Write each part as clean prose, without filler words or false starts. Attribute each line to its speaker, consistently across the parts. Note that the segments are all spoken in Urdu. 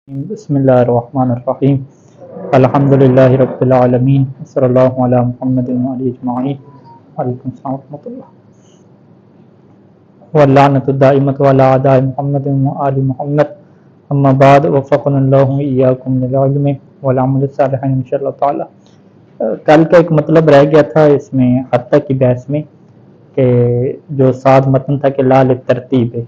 Speaker 1: بسم اللہ الرحمن الرحیم الحمد للہ رب العالمین صلی اللہ علی محمد وعلی اجمعین وعلیکم السلام ورحمۃ اللہ واللعنۃ الدائمۃ علی اعداء محمد وآل محمد اما بعد وفقنا اللہ ایاکم للعلم والعمل الصالح انشاء اللہ تعالی۔ کل کا ایک مطلب رہ گیا تھا اس میں حتیٰ کی بحث میں کہ جو ساتھ متن تھا کہ لا للترتیب ہے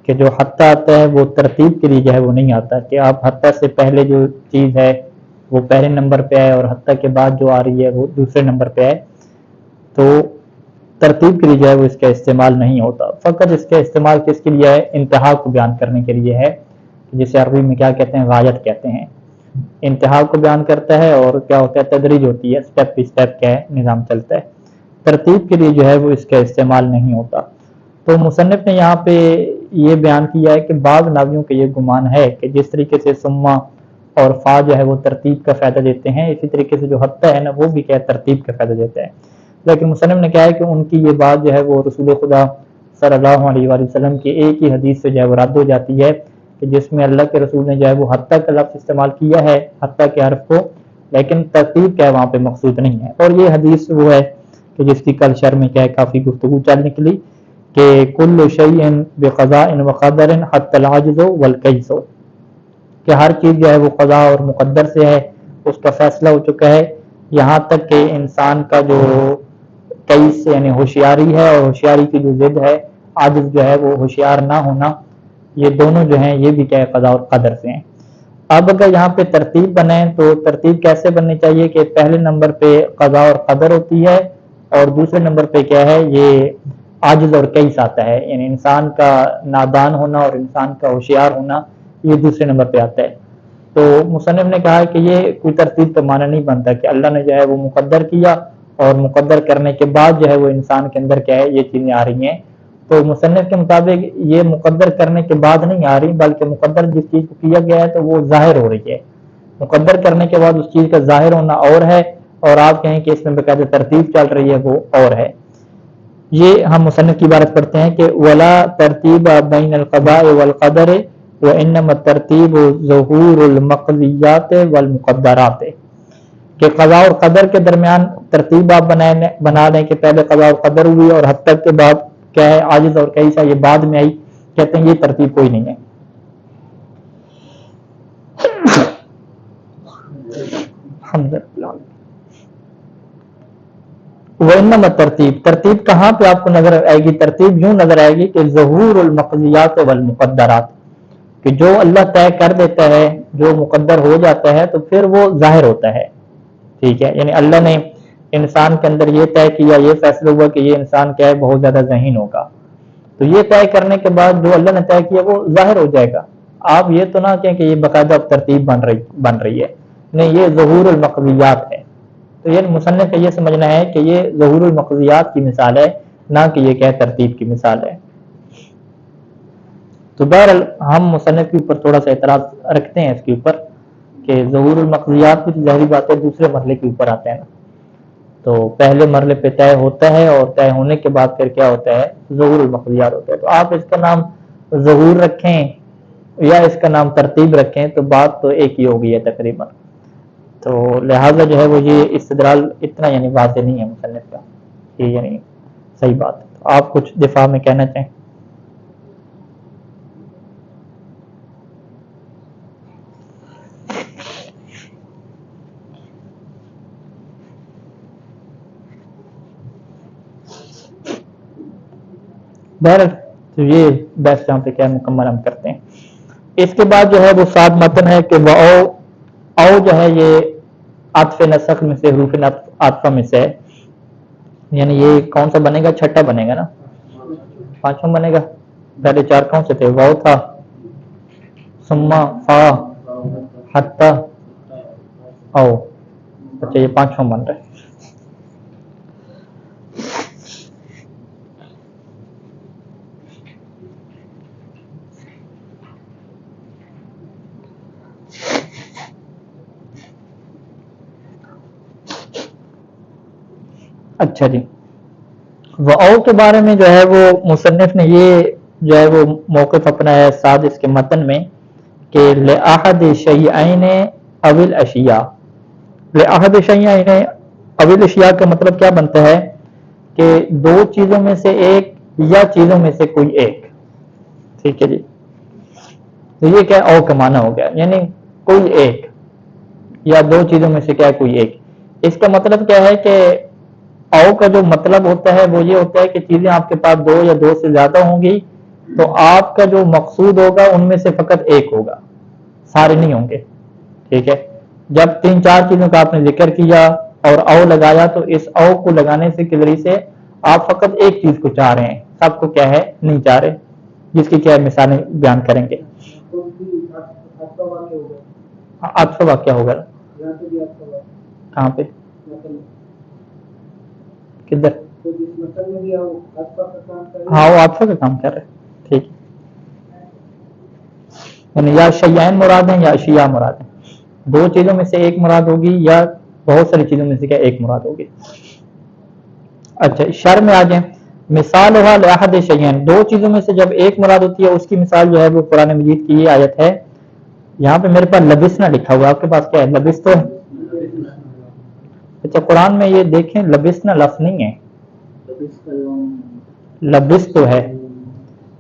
Speaker 1: کہ جو حتیٰ آتا ہے وہ ترتیب کے لیے جو ہے وہ نہیں آتا کہ آپ حتیٰ سے پہلے جو چیز ہے وہ پہلے نمبر پہ آئے اور حتیٰ کے بعد جو آ رہی ہے وہ دوسرے نمبر پہ آئے، تو ترتیب کے لیے جو ہے وہ اس کا استعمال نہیں ہوتا۔ فقط اس کا استعمال کس کے لیے ہے؟ انتہا کو بیان کرنے کے لیے ہے، جسے عربی میں کیا کہتے ہیں؟ غایت کہتے ہیں۔ انتہا کو بیان کرتا ہے اور کیا ہوتا ہے؟ تدریج ہوتی ہے، سٹیپ بائی سٹیپ کیا ہے نظام چلتا ہے۔ ترتیب کے لیے جو ہے وہ اس کا استعمال نہیں ہوتا۔ تو مصنف نے یہاں پہ یہ بیان کیا ہے کہ بعض ناویوں کا یہ گمان ہے کہ جس طریقے سے ثم اور فا جو ہے وہ ترتیب کا فائدہ دیتے ہیں، اسی طریقے سے جو حتیٰ ہے نا وہ بھی کیا ہے؟ ترتیب کا فائدہ دیتا ہے۔ لیکن مصنف نے کہا ہے کہ ان کی یہ بات جو ہے وہ رسول خدا صلی اللہ علیہ وآلہ وسلم کی ایک ہی حدیث سے جو ہے وہ رد ہو جاتی ہے کہ جس میں اللہ کے رسول نے جو ہے وہ حتیٰ کا لفظ استعمال کیا ہے، حتیٰ کے حرف کو، لیکن ترتیب کیا ہے وہاں پہ مقصود نہیں ہے۔ اور یہ حدیث وہ ہے کہ جس کی کل شرح میں کیا ہے کافی گفتگو چل نکلی کہ کل شیء بقضاء وقدر حتی العجز والکیس، کہ ہر چیز جو ہے وہ قضاء اور مقدر سے ہے، اس کا فیصلہ ہو چکا ہے، یہاں تک کہ انسان کا جو کیس یعنی ہوشیاری ہے اور ہوشیاری کی جو ضد ہے عاجز جو ہے وہ ہوشیار نہ ہونا، یہ دونوں جو ہیں یہ بھی کیا ہے؟ قضاء اور قدر سے ہیں۔ اب اگر یہاں پہ ترتیب بنائیں تو ترتیب کیسے بننی چاہیے کہ پہلے نمبر پہ قضاء اور قدر ہوتی ہے اور دوسرے نمبر پہ کیا ہے؟ یہ عاجز اور کیس آتا ہے، یعنی انسان کا نادان ہونا اور انسان کا ہوشیار ہونا یہ دوسرے نمبر پہ آتا ہے۔ تو مصنف نے کہا کہ یہ کوئی ترتیب کا معنی نہیں بنتا کہ اللہ نے جو ہے وہ مقدر کیا اور مقدر کرنے کے بعد جو ہے وہ انسان کے اندر کیا ہے یہ چیزیں آ رہی ہیں۔ تو مصنف کے مطابق یہ مقدر کرنے کے بعد نہیں آ رہی، بلکہ مقدر جس چیز کو کیا گیا ہے تو وہ ظاہر ہو رہی ہے، مقدر کرنے کے بعد اس چیز کا ظاہر ہونا اور ہے، اور آپ کہیں کہ اس میں باقاعدہ ترتیب چل رہی ہے وہ اور ہے۔ یہ ہم مصنف کی عبارت پڑھتے ہیں کہ ولا ترتیب بین القضاء والقدر وانما الترتیب ظہور المقضیات والمقدرات، کہ قضاء اور قدر کے درمیان ترتیب آپ بنا لیں کہ پہلے قضاء اور قدر ہوئی اور حتیٰ کے بعد کیا ہے؟ عاجز اور کیسا، یہ بعد میں آئی، کہتے ہیں یہ ترتیب کوئی نہیں ہے۔ وانما ترتیب، ترتیب کہاں پہ آپ کو نظر آئے گی؟ ترتیب یوں نظر آئے گی کہ ظہور المقضیات والمقدرات، کہ جو اللہ طے کر دیتا ہے، جو مقدر ہو جاتا ہے تو پھر وہ ظاہر ہوتا ہے، ٹھیک ہے؟ یعنی اللہ نے انسان کے اندر یہ طے کیا، یہ فیصلہ ہوا کہ یہ انسان کیا ہے؟ بہت زیادہ ذہین ہوگا، تو یہ طے کرنے کے بعد جو اللہ نے طے کیا وہ ظاہر ہو جائے گا۔ آپ یہ تو نہ کہیں کہ یہ باقاعدہ ترتیب بن رہی ہے، نہیں، یہ ظہور المقضیات ہے۔ تو یہ مصنف کا یہ سمجھنا ہے کہ یہ ظہور المقضیات کی مثال ہے، نہ کہ یہ کیا ترتیب کی مثال ہے۔ تو بہرحال ہم مصنف کے اوپر تھوڑا سا اعتراض رکھتے ہیں اس کے اوپر کہ ظہور المقضیات کی ظاہری بات ہے دوسرے مرحلے کے اوپر آتے ہیں، تو پہلے مرحلے پہ طے ہوتا ہے اور طے ہونے کے بعد پھر کیا ہوتا ہے؟ ظہور المقضیات ہوتا ہے۔ تو آپ اس کا نام ظہور رکھیں یا اس کا نام ترتیب رکھیں تو بات تو ایک ہی ہو گئی ہے تقریباً، تو لہٰذا جو ہے وہ یہ استدلال اتنا یعنی واضح نہیں ہے مصنف کا، یہ یعنی صحیح بات ہے۔ تو آپ کچھ دفاع میں کہنا چاہیں؟ بہرحال تو یہ بحث جہاں پہ کیا مکمل ہم کرتے ہیں۔ اس کے بعد جو ہے وہ ساتھ متن ہے کہ وہ او جو ہے یہ عطف نسخ میں سے، حروف عطفہ میں سے ہے، یعنی یہ کون سا بنے گا؟ چھٹا بنے گا نا، پانچواں بنے گا۔ پہلے چار کون سے تھے؟ واو تھا، ثم، فا، حتی، او، اچھا یہ پانچواں بن رہا ہے۔ اچھا جی، وَأَوْ کے بارے میں جو ہے وہ مصنف نے یہ جو ہے وہ موقف اپنایا ہے ساتھ اس کے متن میں کہ لأحد شیئین اول اشیاء، لأحد شیئین اول اشیاء کا مطلب کیا بنتا ہے کہ دو چیزوں میں سے ایک یا چیزوں میں سے کوئی ایک، ٹھیک ہے جی. تو یہ کیا او کا معنی ہو گیا، یعنی کوئی ایک یا دو چیزوں میں سے کیا کوئی ایک. اس کا مطلب کیا ہے کہ او کا جو مطلب ہوتا ہے وہ یہ ہوتا ہے کہ چیزیں آپ کے پاس دو یا دو سے زیادہ ہوں گی تو آپ کا جو مقصود ہوگا ان میں سے فقط ایک ہوگا، سارے نہیں ہوں گے. ٹھیک ہے، جب تین چار چیزوں کا آپ نے ذکر کیا اور او لگایا تو اس او کو لگانے سے کے ذریعے سے آپ فقط ایک چیز کو چاہ رہے ہیں، سب کو کیا ہے نہیں چاہ رہے، جس کی کیا مثالیں بیان کریں گے. عطف واقعہ ہوگا کہاں پہ، کدھر؟ ہاں وہ عطف کا کام کر رہے. ٹھیک ہے، یعنی یا شیئین مراد ہیں یا اشیاء مراد ہیں، دو چیزوں میں سے ایک مراد ہوگی یا بہت ساری چیزوں میں سے کیا ایک مراد ہوگی. اچھا شر میں آ جائیں، مثال ہوا لأحد شیئین، دو چیزوں میں سے جب ایک مراد ہوتی ہے اس کی مثال جو ہے وہ قرآن مجید کی یہ آیت ہے. یہاں پہ میرے پاس لبسنا لکھا ہوا، آپ کے پاس کیا ہے لبس تو ہے. اچھا قرآن میں یہ دیکھیں لبسنا لفظ نہیں ہے، لبس تو ہے،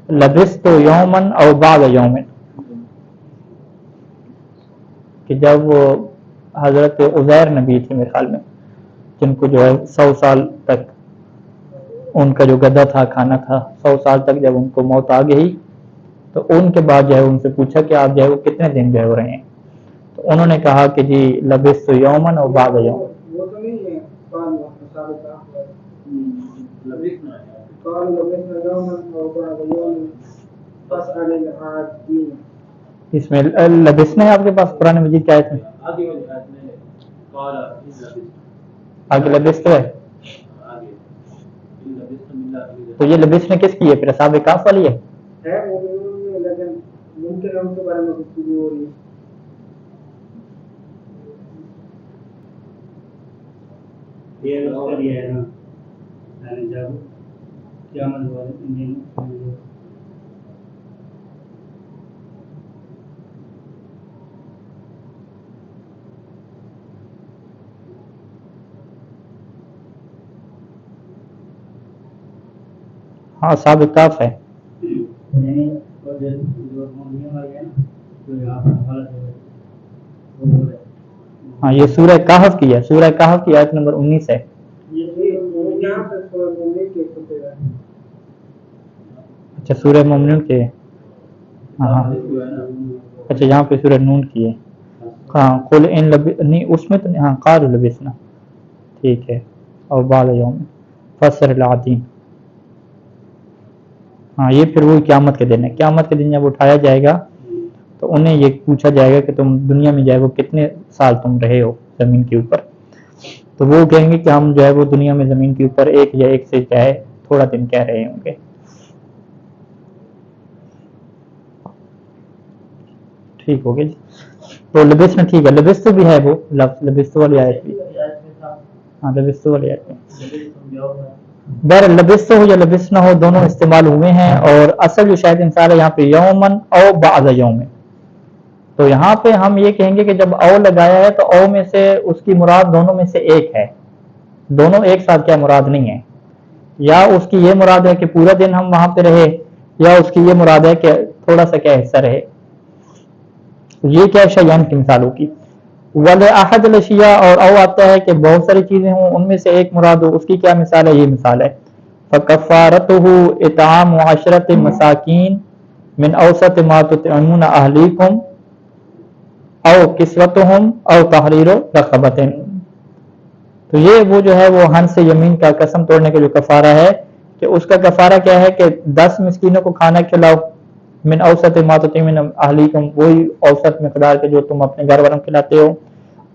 Speaker 1: لبس تو یومن او بعد یومن، کہ جب وہ حضرت عزیر نبی تھے میرے خیال میں جن کو جو ہے 100 سال تک ان کا جو گدا تھا کھانا تھا، 100 سال تک جب ان کو موت آ گئی تو ان کے بعد جو ہے ان سے پوچھا کہ آپ جو ہے وہ کتنے دن جو ہے ہو رہے ہیں، تو انہوں نے کہا کہ جی لبس تو یومن اور بعد یوم. اس میں لبسنا ہے آپ کے پاس قرآن مجید کی آیت میں آگے لبس تو ہے، تو یہ لبس نے کس کی ہے پھر اصحاب کہف والی ہے. ہاں اصحاب کہف ہے. ہاں یہ سورہ کہف کی ہے، سورہ کہف کی آیت نمبر 19 ہے. اچھا سورہ مومنون کے، ہاں اچھا یہاں پہ سورہ نون کی ہے. ہاں قل ان نہیں اس میں تو نہیں، ہاں قال لبسنا ٹھیک ہے اور بعد یوم فسر العظیم. ہاں یہ پھر وہی قیامت کے دن ہے، قیامت کے دن جب اٹھایا جائے گا تو انہیں یہ پوچھا جائے گا کہ تم دنیا میں جو ہے وہ کتنے سال تم رہے ہو زمین کے اوپر، تو وہ کہیں گے کہ ہم جو ہے وہ دنیا میں زمین کے اوپر ایک یا ایک سے کیا ہے تھوڑا دن کہہ رہے ہوں گے. ٹھیک ہو گیا جی. تو لبس میں ٹھیک ہے، لبس تو بھی ہے وہ لفظ لبس والی آیت بھی، ہاں لبس والی آیت میں بہر لبس ہو یا لبس نہ ہو دونوں استعمال ہوئے ہیں. اور اصل جو شاید انسان ہے یہاں پہ یومن او بعد یوم، تو یہاں پہ ہم یہ کہیں گے کہ جب او لگایا ہے تو او میں سے اس کی مراد دونوں میں سے ایک ہے، دونوں ایک ساتھ کیا مراد نہیں ہے، یا اس کی یہ مراد ہے کہ پورا دن ہم وہاں پہ رہے، یا اس کی یہ مراد ہے کہ تھوڑا سا کیا حصہ رہے. یہ کیا شیئن کی مثال ہوگی. وَلَأَحَدِ الْأَشْيَاءِ اور او آتا ہے کہ بہت ساری چیزیں ہوں ان میں سے ایک مراد ہو، اس کی کیا مثال ہے، یہ مثال ہے فَكَفَّارَتُهُ إِطْعَامُ 10 مَسَاكِينَ مِنْ أَوْسَطِ مَا تُطْعِمُونَ أَهْلِيكُمْ او کسوتہم او تحریر رقبۃ. تو یہ وہ جو ہے وہ حنث یمین کا قسم توڑنے کا جو کفارہ ہے کہ اس کا کفارہ کیا ہے کہ 10 مسکینوں کو کھانا کھلاؤ، من اوسط ما تطعمون اہلیکم وہی اوسط مقدار کے جو تم اپنے گھر والوں کھلاتے ہو.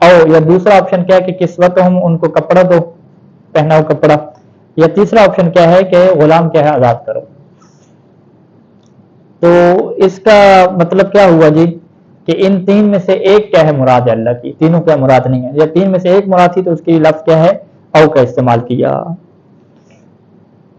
Speaker 1: او یا دوسرا آپشن کیا ہے کہ کسوتہم ان کو کپڑا دو، پہناؤ کپڑا. یا تیسرا آپشن کیا ہے کہ غلام کیا ہے آزاد کرو. تو اس کا مطلب کیا ہوا جی کہ ان تین میں سے ایک کیا ہے مراد ہے اللہ کی، تینوں کیا مراد نہیں ہے، یا تین میں سے ایک مراد تھی تو اس کی لفظ کیا ہے او کا استعمال کیا.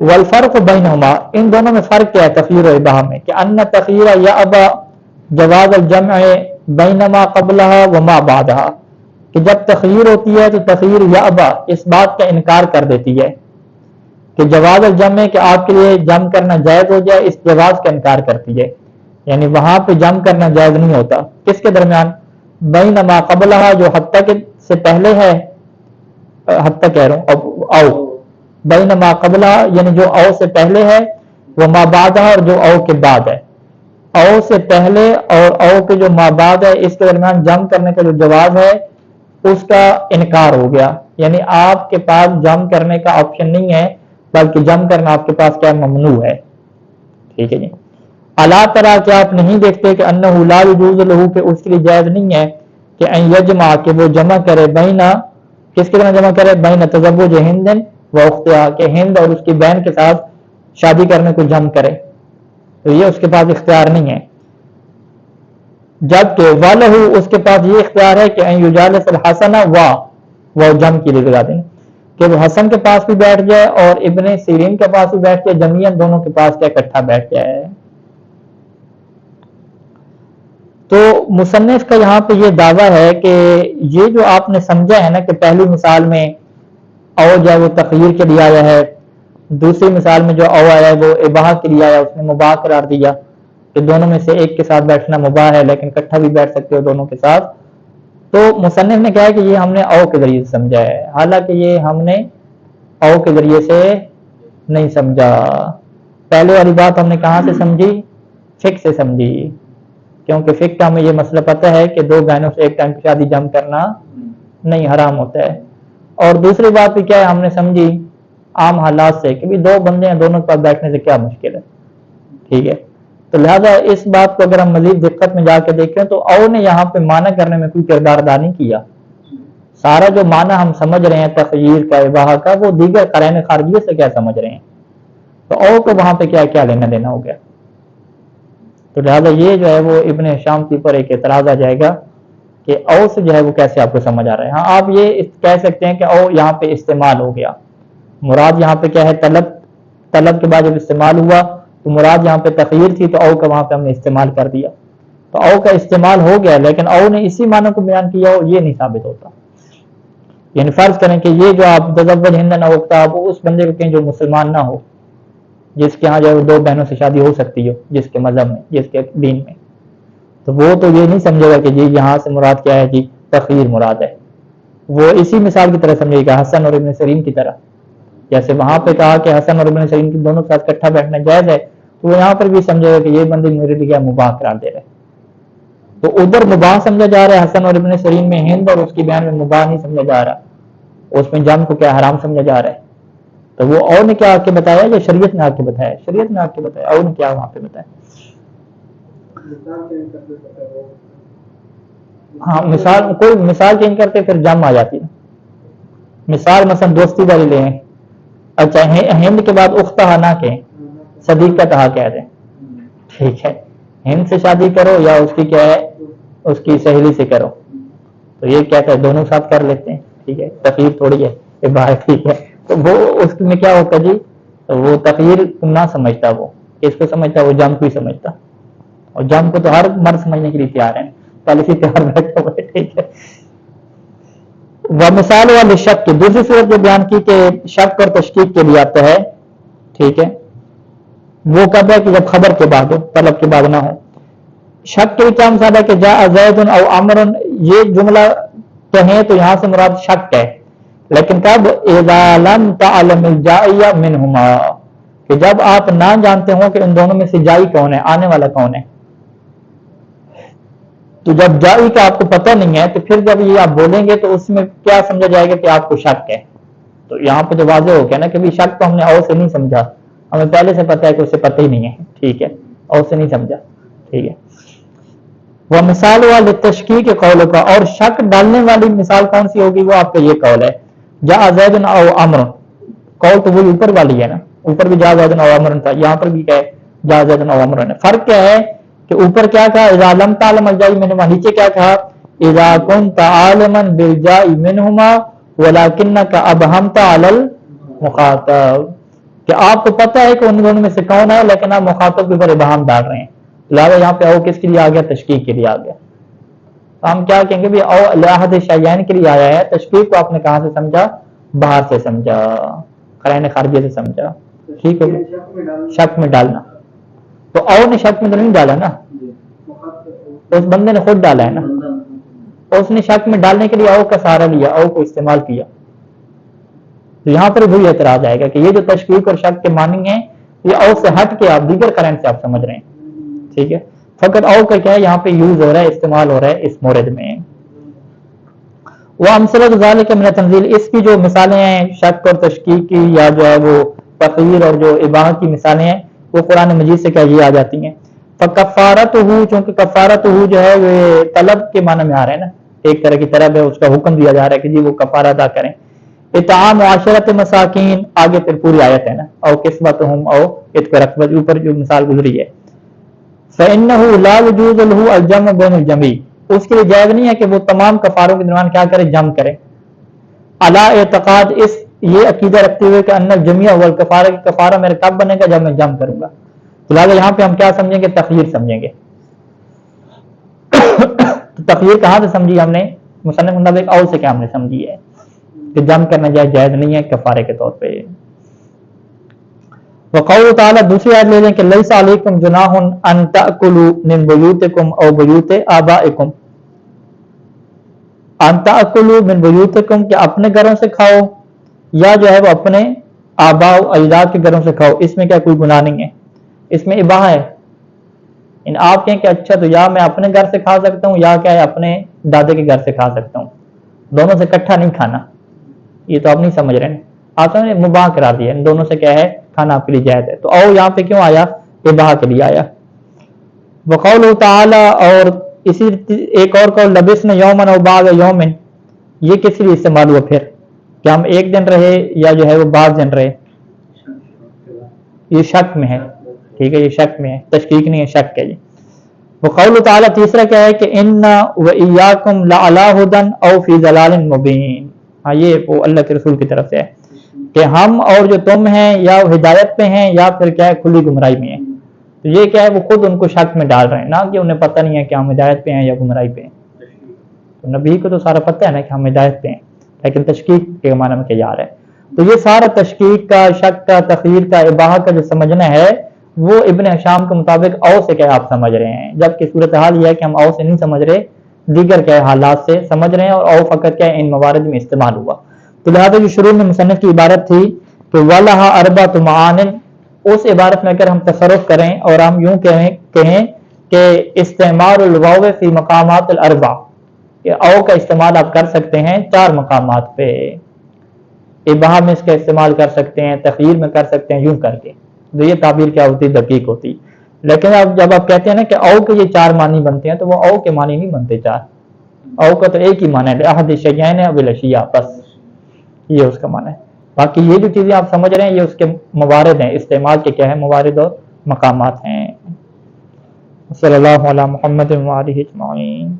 Speaker 1: والفرق بینہما، ان دونوں میں فرق کیا ہے تخیر و اباحہ میں، کہ ان تخیر یأبا جواز الجمع بینما قبلہا وما بعدہا، کہ جب تخیر ہوتی ہے تو تخیر یأبا اس بات کا انکار کر دیتی ہے کہ جواز الجمع، کہ آپ کے لیے جمع کرنا جائز ہو جائے، اس جواز کا انکار کرتی ہے، یعنی وہاں پہ جمع کرنا جائز نہیں ہوتا، کس کے درمیان؟ بینما قبلہا، جو حتیٰ کے سے پہلے ہے، حتیٰ کہہ رہا ہوں او، بینما قبلہا یعنی جو او سے پہلے ہے، وما بعدہا اور جو او کے بعد ہے، او سے پہلے اور او کے جو ما بعد ہے اس کے درمیان جمع کرنے کا جو جواز ہے اس کا انکار ہو گیا، یعنی آپ کے پاس جمع کرنے کا آپشن نہیں ہے، بلکہ جمع کرنا آپ کے پاس کیا ممنوع ہے، ٹھیک ہے جی۔ الا ترى، کیا آپ نہیں دیکھتے کہ انہ لا يجوز له، کہ اس کے لیے جائز نہیں ہے کہ ان یجمع، کہ وہ جمع کرے بینا، کس کے جمع کرے؟ بین تزوج ہند و اختها، کہ ہند اور اس کی بہن کے ساتھ شادی کرنے کو جمع کرے، تو یہ اس کے پاس اختیار نہیں ہے، جبکہ والہ اس کے پاس یہ اختیار ہے کہ ان یجالس الحسن و جمع کی لگا دیں، کہ وہ حسن کے پاس بھی بیٹھ جائے اور ابن سیرین کے پاس بھی بیٹھ جائے، جمیعاً دونوں کے پاس کیا اکٹھا بیٹھ جائے۔ تو مصنف کا یہاں پہ یہ دعویٰ ہے کہ یہ جو آپ نے سمجھا ہے نا کہ پہلی مثال میں او جو ہے وہ تخیر کے لیے آیا ہے، دوسری مثال میں جو او آیا ہے وہ اباحہ کے لیے آیا، اس نے مباح قرار دیا کہ دونوں میں سے ایک کے ساتھ بیٹھنا مباح ہے لیکن اکٹھا بھی بیٹھ سکتے ہو دونوں کے ساتھ، تو مصنف نے کہا ہے کہ یہ ہم نے او کے ذریعے سے سمجھا ہے، حالانکہ یہ ہم نے او کے ذریعے سے نہیں سمجھا۔ پہلے والی بات ہم نے کہاں سے سمجھی؟ فقہ سے سمجھی، کیونکہ فقہ کا ہمیں یہ مسئلہ پتہ ہے کہ دو بہنوں سے ایک ٹائم کی شادی جمع کرنا نہیں حرام ہوتا ہے، اور دوسری بات بھی کیا ہے ہم نے سمجھی عام حالات سے کہ بھی دو بندے ہیں دونوں کے پاس بیٹھنے سے کیا مشکل ہے، ٹھیک ہے، تو لہٰذا اس بات کو اگر ہم مزید دقت میں جا کے دیکھیں تو او نے یہاں پہ معنی کرنے میں کوئی کردار ادا نہیں کیا، سارا جو معنی ہم سمجھ رہے ہیں تخیر کا اباحہ کا وہ دیگر قرائن خارجیہ سے کیا سمجھ رہے ہیں، تو او کو وہاں پہ کیا کیا لینا دینا ہو گیا، تو لہٰذا یہ جو ہے وہ ابن ہشام کے اوپر ایک اعتراض آ جائے گا کہ او سے جو ہے وہ کیسے آپ کو سمجھ آ رہا ہے۔ ہاں آپ یہ کہہ سکتے ہیں کہ او یہاں پہ استعمال ہو گیا، مراد یہاں پہ کیا ہے طلب کے بعد جب استعمال ہوا تو مراد یہاں پہ تخیر تھی تو او کا وہاں پہ ہم نے استعمال کر دیا، تو او کا استعمال ہو گیا لیکن او نے اسی معنی کو بیان کیا ہو یہ نہیں ثابت ہوتا، یعنی فرض کریں کہ یہ جو آپ تزوج ہند نہ ہوتا آپ اس بندے کو کہیں جو مسلمان نہ ہو، جس کے ہاں جو ہے دو بہنوں سے شادی ہو سکتی ہو جس کے مذہب میں جس کے دین میں، تو وہ تو یہ نہیں سمجھے گا کہ جی یہاں سے مراد کیا ہے جی تخیر مراد ہے، وہ اسی مثال کی طرح سمجھے گا حسن اور ابن سیرین کی طرح، جیسے وہاں پہ کہا کہ حسن اور ابن سیرین کی دونوں کے ساتھ اکٹھا بیٹھنا جائز ہے تو وہ یہاں پر بھی سمجھے گا کہ یہ بندے میرے لیے مباح قرار دے رہے، تو ادھر مباح سمجھا جا رہا ہے حسن اور ابن سیرین میں، ہند اور اس کی بہن میں مباح نہیں سمجھا جا رہا، اس میں جمع کو کیا حرام سمجھا جا رہا ہے، تو وہ اور نے کیا آ کے بتایا یا شریعت نے آ کے بتایا؟ شریعت نے آ کے بتایا، اور نے کیا وہاں پہ بتایا؟ ہاں مثال، کوئی مثال چینج کرتے پھر جمع آ جاتی ہے، مثال مثلا دوستی والی لیں، اچھا ہند کے بعد اختہ نہ کہیں صدیقہ کہا کہہ دیں، ٹھیک ہے، ہند سے شادی کرو یا اس کی کیا ہے اس کی سہیلی سے کرو، تو یہ کہتا ہے دونوں ساتھ کر لیتے ہیں، ٹھیک ہے، تخیر تھوڑی ہے یہ بات، ٹھیک ہے، تو وہ اس میں کیا ہوتا جی وہ تخیر نہ سمجھتا، وہ اس کو سمجھتا وہ جمع کو ہی سمجھتا، اور جمع کو تو ہر مرد سمجھنے کے لیے تیار ہے، پہلے سے تیار بیٹھا ہوا ہے، ٹھیک ہے۔ وہ مثال والی شک کی دوسری صورت جو بیان کی کہ شک اور تشکیک کے لیے آتا ہے، ٹھیک ہے، وہ کب ہے کہ جب خبر کے بعد ہو، طلب کے بعد نہ ہو۔ شک کے کیا مثال ہے کہ جاء زید او عمر، یہ جملہ کہیں تو یہاں سے مراد شک ہے، لیکن کب؟ اذا لم تعلم الجائی منہما، کہ جب آپ نہ جانتے ہوں کہ ان دونوں میں سے جائی کون ہے، آنے والا کون ہے، تو جب جائی کا آپ کو پتہ نہیں ہے تو پھر جب یہ آپ بولیں گے تو اس میں کیا سمجھا جائے گا کہ آپ کو شک ہے، تو یہاں پہ جو واضح ہو گیا نا کہ شک تو ہم نے او سے نہیں سمجھا، ہمیں پہلے سے پتہ ہے کہ اسے پتہ ہی نہیں ہے، ٹھیک ہے، او سے نہیں سمجھا، ٹھیک ہے۔ وہ مثال والی تشکیک قول کا، اور شک ڈالنے والی مثال کون سی ہوگی؟ وہ آپ کا یہ قول ہے جاء زید او عمر، قول تو وہی اوپر والی ہے نا، اوپر بھی جاء زید او عمر تھا، یہاں پر بھی کیا ہے جاء زید او عمر ہے، فرق کیا ہے کہ اوپر کیا کہا اذا لم تعلم الجائی منہما، نیچے کیا کہا اذا كنت عالما بالجائی منہما ولکنک ابہمت علی المخاطب، کہ آپ کو پتہ ہے کہ ان دونوں میں سے کون ہے، لیکن آپ مخاطب کے اوپر ابہام ڈال رہے ہیں، لہٰذا یہاں پہ او کس کے لیے آ گیا؟ تشکیک کے لیے آ گیا. تو ہم کیا کہیں گے بھی او لاحد شیئین کے لیے آیا ہے. تشکیک کو آپ نے کہاں سے سمجھا؟ باہر سے سمجھا، قرائن خارجیہ سے سمجھا. ٹھیک ہے، شک میں ڈالنا. تو او نے شک میں تو نہیں ڈالا نا، اس بندے نے خود ڈالا ہے نا. اس نے شک میں ڈالنے کے لیے او کا سہارا لیا، او کو استعمال کیا. تو یہاں پر وہی اعتراض آئے گا کہ یہ جو تشکیک اور شک کے معنی ہیں یہ او سے ہٹ کے آپ دیگر قرائن سے آپ سمجھ رہے ہیں. ٹھیک ہے، فقط او کا کیا ہے یہاں پہ یوز ہو رہا ہے، استعمال ہو رہا ہے اس مورد میں. وہ امثلۃ ذالک من تنزیل، اس کی جو مثالیں ہیں شک اور تشکیک کی یا جو ہے وہ تخیر اور جو اباحہ کی مثالیں ہیں وہ قرآن مجید سے کیا یہ آ جاتی ہیں. فکفارتہ، چونکہ کفارتہ جو ہے وہ طلب کے معنی میں آ رہا ہے نا، ایک طرح کی طلب ہے، اس کا حکم دیا جا رہا ہے کہ جی وہ کفارہ ادا کریں. اطعام عشرۃ مساکین، آگے پھر پوری آیت ہے نا، او کسوتہم او عتق رقبہ، اوپر جو مثال گزری ہے. فإنہ لا يجوز له الجمع بین الجمیع، اس کے لیے جائز نہیں ہے کہ وہ تمام کفاروں کے درمیان کیا کرے؟ جمع کرے. علی اعتقاد، اس یہ عقیدہ رکھتے ہوئے کہ ان الجمیع والکفارہ، کی کفارہ میرے کب بنے گا؟ جب میں جمع کروں گا. لہٰذا یہاں پہ ہم کیا سمجھیں گے؟ تخییر سمجھیں گے. تو تخییر کہاں سے سمجھی ہم نے؟ مصنف مطابق اول سے کیا ہم نے سمجھی ہے کہ جمع کرنا جائز نہیں ہے کفارے کے طور پہ. وقول تعالیٰ، دوسری آیت لے لیں کہ لیس علیکم جناح ان تأکلوا من بیوتکم او بیوت آبائکم، ان تأکلوا من بیوتکم کہ اپنے گھروں سے کھاؤ یا جو ہے وہ اپنے آباء و اجداد کے گھروں سے کھاؤ، اس میں کیا کوئی گناہ نہیں ہے، اس میں اباحہ ہے. آپ کہیں کہ اچھا تو یا میں اپنے گھر سے کھا سکتا ہوں یا کیا ہے اپنے دادے کے گھر سے کھا سکتا ہوں، دونوں سے اکٹھا نہیں کھانا. یہ تو آپ نہیں سمجھ رہے ہیں، آپ نے مباح قرار دیا، ان دونوں سے کیا ہے کھانا آپ کے لیے جائز ہے. تو او یہاں پہ کیوں آیا؟ اباحہ کے لیے آیا. وقول تعالی، اور اسی ایک اور قول لبسنا یومن او بعض یومن، یہ کس لیے استعمال ہوا پھر کہ ہم ایک دن رہے یا جو ہے وہ بعض دن رہے؟ یہ شک میں ہے. ٹھیک ہے، یہ شک میں ہے، تشکیک نہیں ہے، شک ہے. یہ وقول تعالی تیسرا کیا ہے کہ ان وإیاکم لعلی ھدی او فی ضلال مبین. ہاں، یہ وہ اللہ کے رسول کی طرف سے ہے کہ ہم اور جو تم ہیں یا ہدایت پہ ہیں یا پھر کیا ہے کھلی گمراہی میں ہیں. تو یہ کیا ہے وہ خود ان کو شک میں ڈال رہے ہیں، نہ کہ انہیں پتہ نہیں ہے کہ ہم ہدایت پہ ہیں یا گمراہی پہ ہیں. تو نبی کو تو سارا پتہ ہے نا کہ ہم ہدایت پہ ہیں، لیکن تشکیک کے معنی میں کیا جا رہا ہے. تو یہ سارا تشکیک کا، شک کا، تخییر کا، اباحہ کا جو سمجھنا ہے وہ ابن ہشام کے مطابق او سے کیا آپ سمجھ رہے ہیں، جبکہ صورتحال یہ ہے کہ ہم او سے نہیں سمجھ رہے، دیگر کیا حالات سے سمجھ رہے ہیں، اور او فقط کیا ان موارد میں استعمال ہوا. تو لہٰذا جو شروع میں مصنف کی عبارت تھی کہ وَلَهَا أَرْبَعَةُ مَعَانٍ، اس عبارت میں اگر ہم تصرف کریں اور ہم یوں کہیں کہ استعمال الواو فی مقامات الاربع، کہ او کا استعمال آپ کر سکتے ہیں 4 مقامات پہ. اباحہ میں اس کا استعمال کر سکتے ہیں، تخییر میں کر سکتے ہیں، یوں کر کے. تو یہ تعبیر کیا ہوتی؟ دقیق ہوتی. لیکن اب جب آپ کہتے ہیں نا کہ او کے یہ 4 معنی بنتے ہیں تو وہ او کے معنی نہیں بنتے 4. او کا تو ایک ہی معنی ہے، احد الشیئین او الاشیاء، بس یہ اس کا معنی ہے. باقی یہ جو چیزیں آپ سمجھ رہے ہیں یہ اس کے موارد ہیں، استعمال کے کیا ہے موارد اور مقامات ہیں. صلی اللہ علی محمد و آلہ اجمعین.